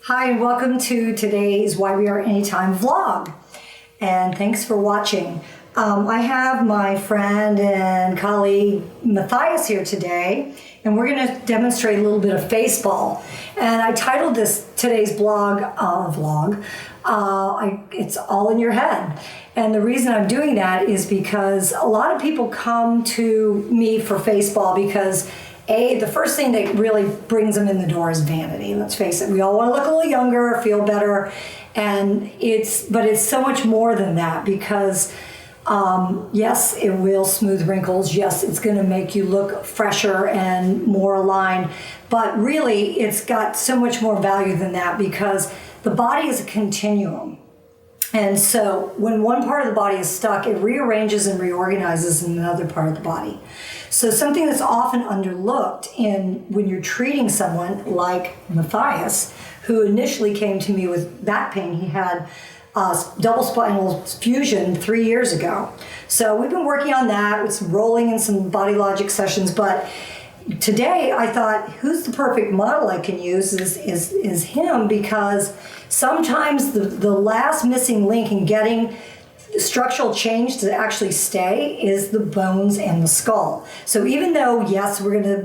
Hi, and welcome to today's Why We Are Anytime vlog. And thanks for watching. I have my friend and colleague Matthias here today, and we're going to demonstrate a little bit of faceball. And I titled today's vlog, It's All in Your Head. And the reason I'm doing that is because a lot of people come to me for faceball because the first thing that really brings them in the door is vanity. Let's face it, we all want to look a little younger, feel better, but it's so much more than that because yes, it will smooth wrinkles. Yes, it's going to make you look fresher and more aligned, but really it's got so much more value than that because the body is a continuum. And so when one part of the body is stuck, it rearranges and reorganizes in another part of the body. So something that's often underlooked when you're treating someone like Matthias, who initially came to me with back pain. He had double spinal fusion 3 years ago. So we've been working on that with some rolling and some body logic sessions, but today I thought, who's the perfect model I can use is him, because sometimes the last missing link in getting structural change to actually stay is the bones and the skull. So even though, yes, we're gonna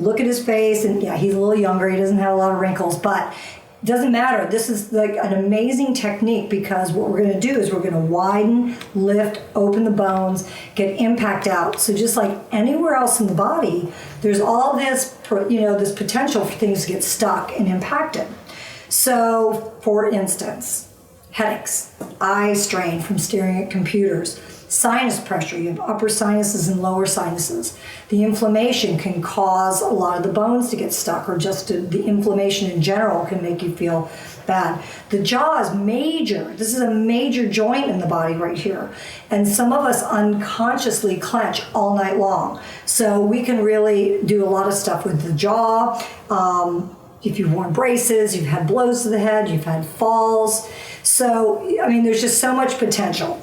look at his face, and yeah, he's a little younger, he doesn't have a lot of wrinkles, but it doesn't matter. This is an amazing technique because what we're gonna do is we're gonna widen, lift, open the bones, get impact out. So just like anywhere else in the body, there's all this, this potential for things to get stuck and impacted. So for instance, headaches, eye strain from staring at computers, sinus pressure, you have upper sinuses and lower sinuses. The inflammation can cause a lot of the bones to get stuck, or just the inflammation in general can make you feel bad. The jaw is major. This is a major joint in the body right here. And some of us unconsciously clench all night long. So we can really do a lot of stuff with the jaw. If you've worn braces, you've had blows to the head, you've had falls. So, there's just so much potential.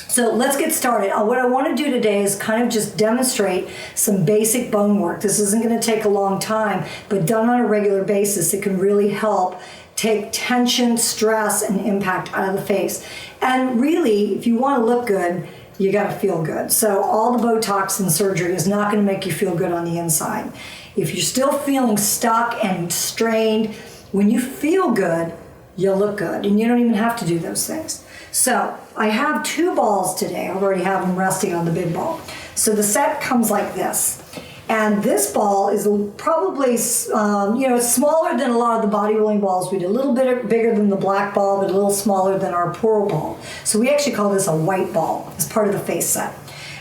So let's get started. What I want to do today is kind of just demonstrate some basic bone work. This isn't going to take a long time, but done on a regular basis, it can really help take tension, stress, and impact out of the face. And really, if you want to look good, you got to feel good. So all the Botox and surgery is not going to make you feel good on the inside. If you're still feeling stuck and strained, when you feel good, you'll look good, and you don't even have to do those things. So I have 2 balls today. I already have them resting on the big ball. So the set comes like this. And this ball is probably, it's smaller than a lot of the body rolling balls. We did a little bit bigger than the black ball, but a little smaller than our pearl ball. So we actually call this a white ball as part of the face set.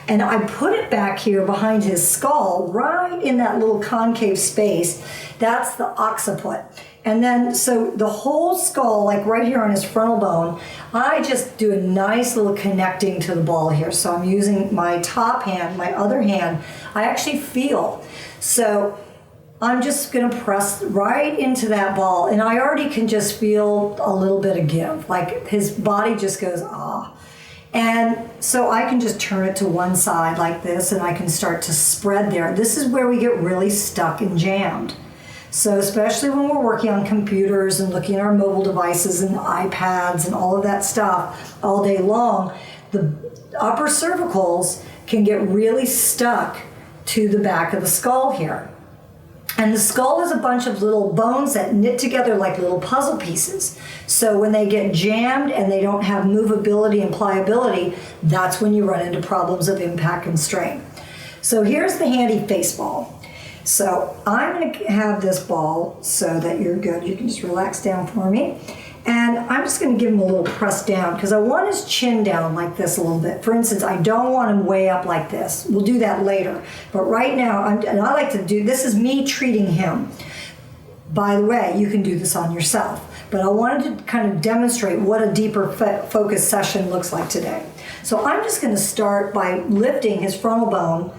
And I put it back here behind his skull, right in that little concave space. That's the occiput. And then, so the whole skull, like right here on his frontal bone, I just do a nice little connecting to the ball here. So I'm using my top hand, my other hand, I actually feel. So I'm just gonna press right into that ball, and I already can just feel a little bit of give. Like his body just goes, ah. And so I can just turn it to one side like this, and I can start to spread there. This is where we get really stuck and jammed. So especially when we're working on computers and looking at our mobile devices and iPads and all of that stuff all day long, the upper cervicals can get really stuck to the back of the skull here. And the skull is a bunch of little bones that knit together like little puzzle pieces. So when they get jammed and they don't have movability and pliability, that's when you run into problems of impact and strain. So here's the handy face ball. So I'm going to have this ball so that you're good. You can just relax down for me. And I'm just going to give him a little press down because I want his chin down like this a little bit. For instance, I don't want him way up like this. We'll do that later. But right now, I like to do, this is me treating him. By the way, you can do this on yourself. But I wanted to kind of demonstrate what a deeper focus session looks like today. So I'm just going to start by lifting his frontal bone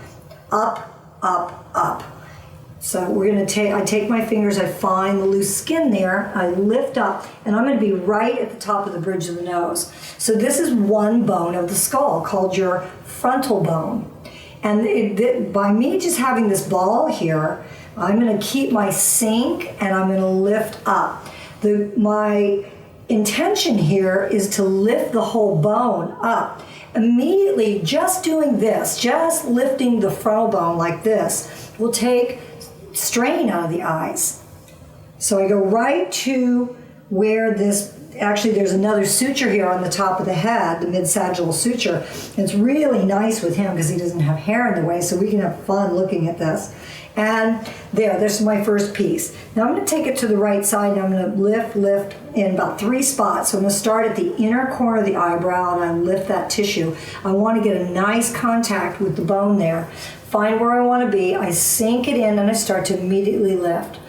up, up, up. So we're going to I take my fingers, I find the loose skin there, I lift up, and I'm going to be right at the top of the bridge of the nose. So this is one bone of the skull called your frontal bone. And by me just having this ball here, I'm going to keep my sink and I'm going to lift up. My intention here is to lift the whole bone up. Immediately, just doing this, just lifting the frontal bone like this, will take strain out of the eyes. So I go right to where this, actually there's another suture here on the top of the head, the mid-sagittal suture. And it's really nice with him because he doesn't have hair in the way, so we can have fun looking at this. And there's my first piece. Now I'm going to take it to the right side and I'm going to lift in about 3 spots. So I'm going to start at the inner corner of the eyebrow and I lift that tissue. I want to get a nice contact with the bone there. Find where I want to be. I sink it in and I start to immediately lift.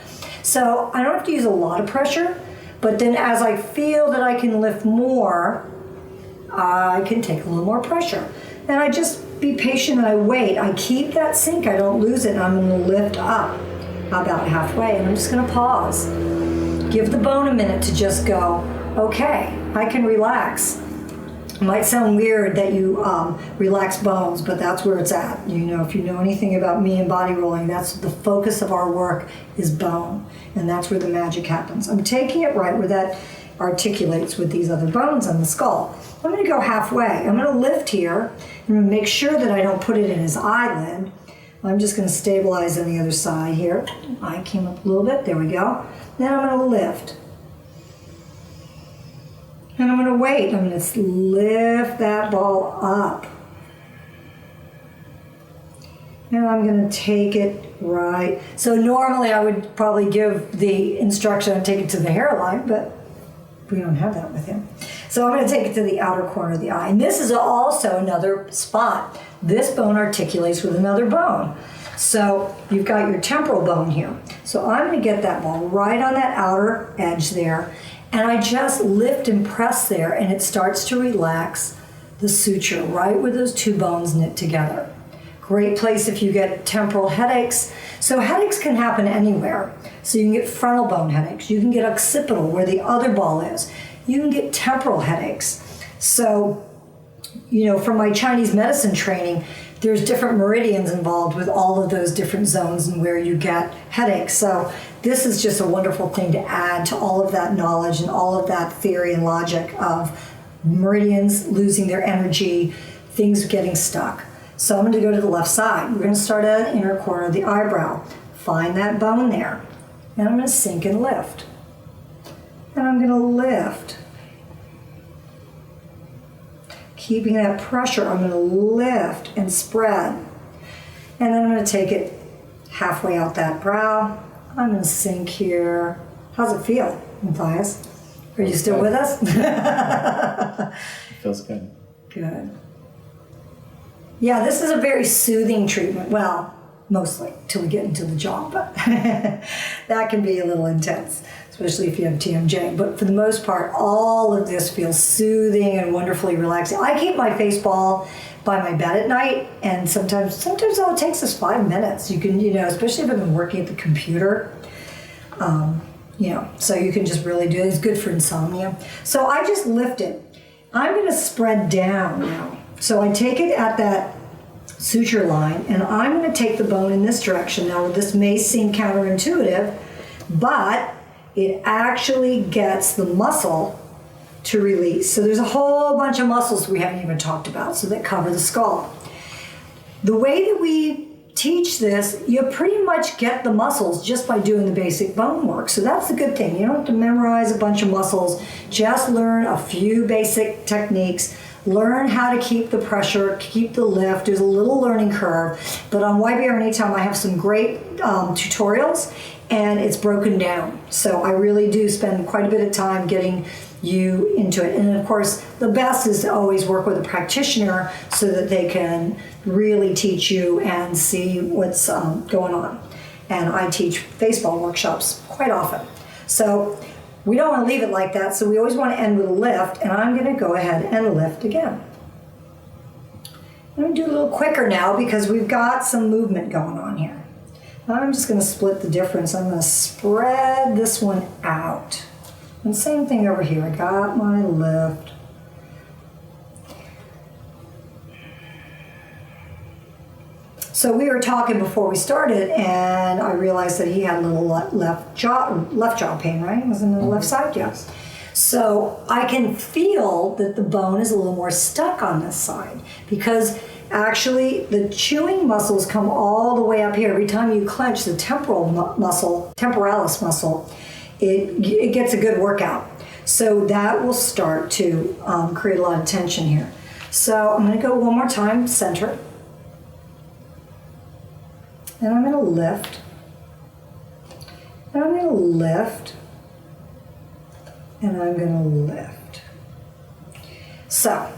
So I don't have to use a lot of pressure, but then as I feel that I can lift more, I can take a little more pressure. And I just be patient and I wait. I keep that sink, I don't lose it, and I'm going to lift up about halfway, and I'm just going to pause. Give the bone a minute to just go, okay, I can relax. It might sound weird that you relax bones, but that's where it's at. You know, if you know anything about me and body rolling, that's the focus of our work is bone, and that's where the magic happens. I'm taking it right where that articulates with these other bones on the skull. I'm going to go halfway. I'm going to lift here. I'm going to make sure that I don't put it in his eyelid. I'm just going to stabilize on the other side here. Eye came up a little bit. There we go. Then I'm going to lift. And I'm going to wait. I'm going to lift that ball up. And I'm going to take it right. So normally I would probably give the instruction to take it to the hairline, but we don't have that with him. So I'm going to take it to the outer corner of the eye. And this is also another spot. This bone articulates with another bone. So you've got your temporal bone here. So I'm going to get that ball right on that outer edge there. And I just lift and press there, and it starts to relax the suture right where those two bones knit together. Great place if you get temporal headaches. So headaches can happen anywhere. So you can get frontal bone headaches. You can get occipital where the other ball is. You can get temporal headaches. So, you know, from my Chinese medicine training, there's different meridians involved with all of those different zones and where you get headaches. So this is just a wonderful thing to add to all of that knowledge and all of that theory and logic of meridians losing their energy, things getting stuck. So I'm going to go to the left side. We're going to start at the inner corner of the eyebrow. Find that bone there. And I'm going to sink and lift. And I'm going to lift. Keeping that pressure, I'm going to lift and spread. And then I'm going to take it halfway out that brow. I'm going to sink here. How's it feel, Matthias? Are you still with us? It feels good. Good. Yeah, this is a very soothing treatment. Well, mostly, till we get into the jaw, but that can be a little intense, especially if you have TMJ. But for the most part, all of this feels soothing and wonderfully relaxing. I keep my face ball by my bed at night, and sometimes all it takes is 5 minutes. You can, you know, especially if I've been working at the computer, you know, so you can just really do it. It's good for insomnia. So I just lift it. I'm going to spread down now. So I take it at that suture line, and I'm going to take the bone in this direction. Now, this may seem counterintuitive, but it actually gets the muscle to release. So there's a whole bunch of muscles we haven't even talked about, so that cover the skull. The way that we teach this, you pretty much get the muscles just by doing the basic bone work. So that's the good thing. You don't have to memorize a bunch of muscles. Just learn a few basic techniques. Learn how to keep the pressure, keep the lift. There's a little learning curve. But on YBR Anytime, I have some great tutorials, and it's broken down. So I really do spend quite a bit of time getting you into it. And of course, the best is to always work with a practitioner so that they can really teach you and see what's going on. And I teach baseball workshops quite often. So we don't want to leave it like that, so we always want to end with a lift, and I'm going to go ahead and lift again. I'm going to do a little quicker now because we've got some movement going on here. I'm just going to split the difference. I'm going to spread this one out. And same thing over here. I got my lift. So we were talking before we started, and I realized that he had a little left jaw pain, right? It was in the left side, yes. So I can feel that the bone is a little more stuck on this side because actually the chewing muscles come all the way up here. Every time you clench the temporalis muscle, it gets a good workout. So that will start to create a lot of tension here. So I'm going to go one more time, center. And I'm going to lift. And I'm going to lift. And I'm going to lift. So,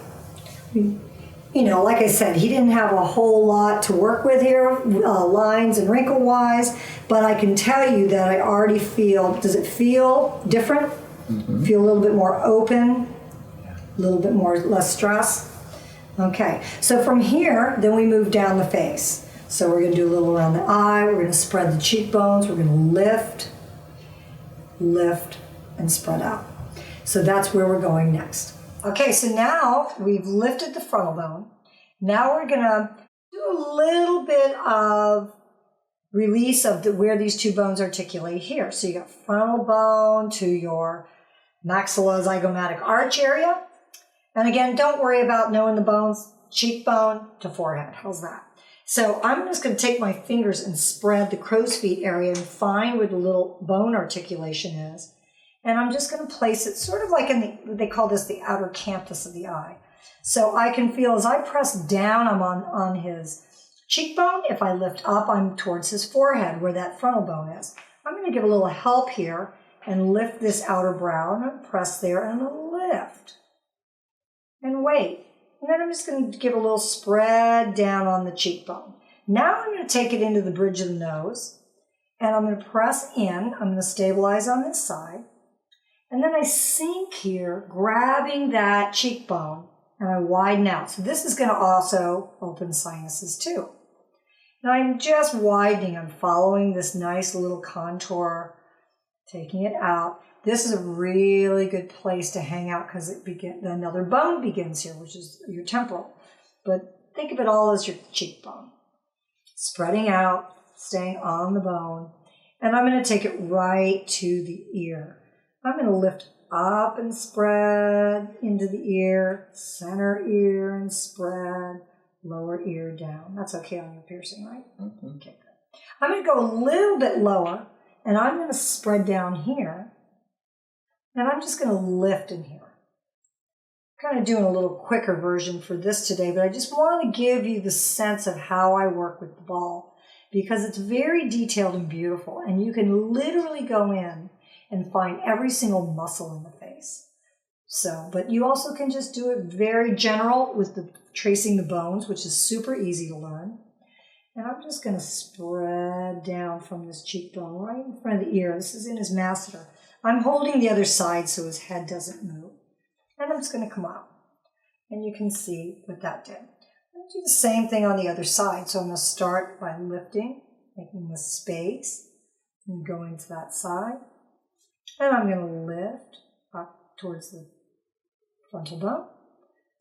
like I said, he didn't have a whole lot to work with here, lines and wrinkle-wise, but I can tell you that I already feel, does it feel different? Mm-hmm. Feel a little bit more open, a little bit less stress? Okay, so from here, then we move down the face. So we're going to do a little around the eye, we're going to spread the cheekbones, we're going to lift, and spread out. So that's where we're going next. Okay, so now we've lifted the frontal bone. Now we're going to do a little bit of release of where these two bones articulate here. So you got frontal bone to your maxillozygomatic arch area. And again, don't worry about knowing the bones, cheekbone to forehead. How's that? So I'm just going to take my fingers and spread the crow's feet area and find where the little bone articulation is. And I'm just going to place it sort of like they call this the outer canthus of the eye. So I can feel as I press down, I'm on his cheekbone. If I lift up, I'm towards his forehead where that frontal bone is. I'm going to give a little help here and lift this outer brow. And I'm press there and I'm going to lift. And wait. And then I'm just going to give a little spread down on the cheekbone. Now I'm going to take it into the bridge of the nose. And I'm going to press in. I'm going to stabilize on this side. And then I sink here, grabbing that cheekbone, and I widen out. So this is going to also open sinuses too. And I'm just widening. I'm following this nice little contour, taking it out. This is a really good place to hang out because another bone begins here, which is your temporal. But think of it all as your cheekbone. Spreading out, staying on the bone. And I'm going to take it right to the ear. I'm going to lift up and spread into the ear, center ear and spread, lower ear down. That's okay on your piercing, right? Mm-hmm. Okay, good. I'm going to go a little bit lower, and I'm going to spread down here, and I'm just going to lift in here. I'm kind of doing a little quicker version for this today, but I just want to give you the sense of how I work with the ball because it's very detailed and beautiful, and you can literally go in and find every single muscle in the face. So, but you also can just do it very general with the tracing the bones, which is super easy to learn. And I'm just going to spread down from this cheekbone right in front of the ear. This is in his masseter. I'm holding the other side so his head doesn't move. And I'm just going to come out. And you can see what that did. I'm going to do the same thing on the other side. So I'm going to start by lifting, making the space, and going to that side. And I'm going to lift up towards the frontal bone,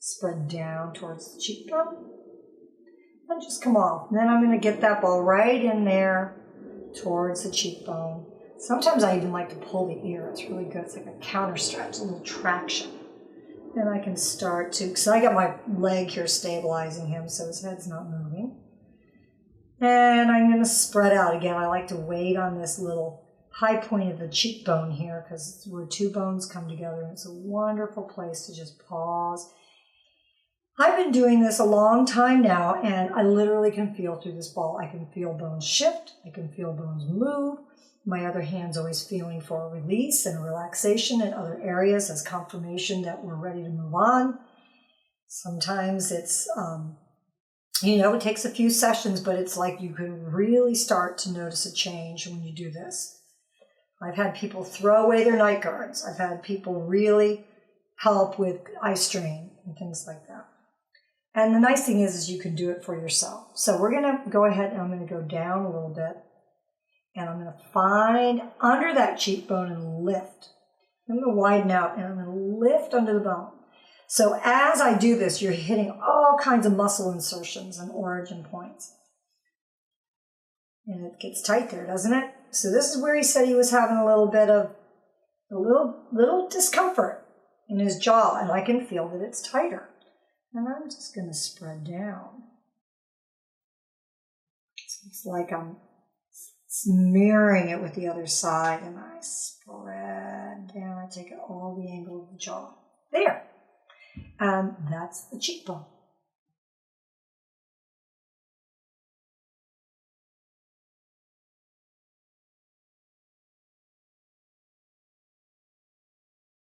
spread down towards the cheekbone, and just come off. And then I'm going to get that ball right in there towards the cheekbone. Sometimes I even like to pull the ear. It's really good. It's like a counter stretch, a little traction. Then I can start to, because I got my leg here stabilizing him so his head's not moving. And I'm going to spread out. Again, I like to wait on this little high point of the cheekbone here because it's where two bones come together. And it's a wonderful place to just pause. I've been doing this a long time now, and I literally can feel through this ball. I can feel bones shift. I can feel bones move. My other hand's always feeling for a release and a relaxation in other areas as confirmation that we're ready to move on. Sometimes it's, it takes a few sessions, but it's like you can really start to notice a change when you do this. I've had people throw away their night guards. I've had people really help with eye strain and things like that. And the nice thing is you can do it for yourself. So we're going to go ahead and I'm going to go down a little bit. And I'm going to find under that cheekbone and lift. I'm going to widen out and I'm going to lift under the bone. So as I do this, you're hitting all kinds of muscle insertions and origin points. And it gets tight there, doesn't it? So this is where he said he was having a little bit of a little discomfort in his jaw, and I can feel that it's tighter. And I'm just going to spread down. So it's like I'm smearing it with the other side, and I spread down. I take it all the angle of the jaw. There. And that's the cheekbone.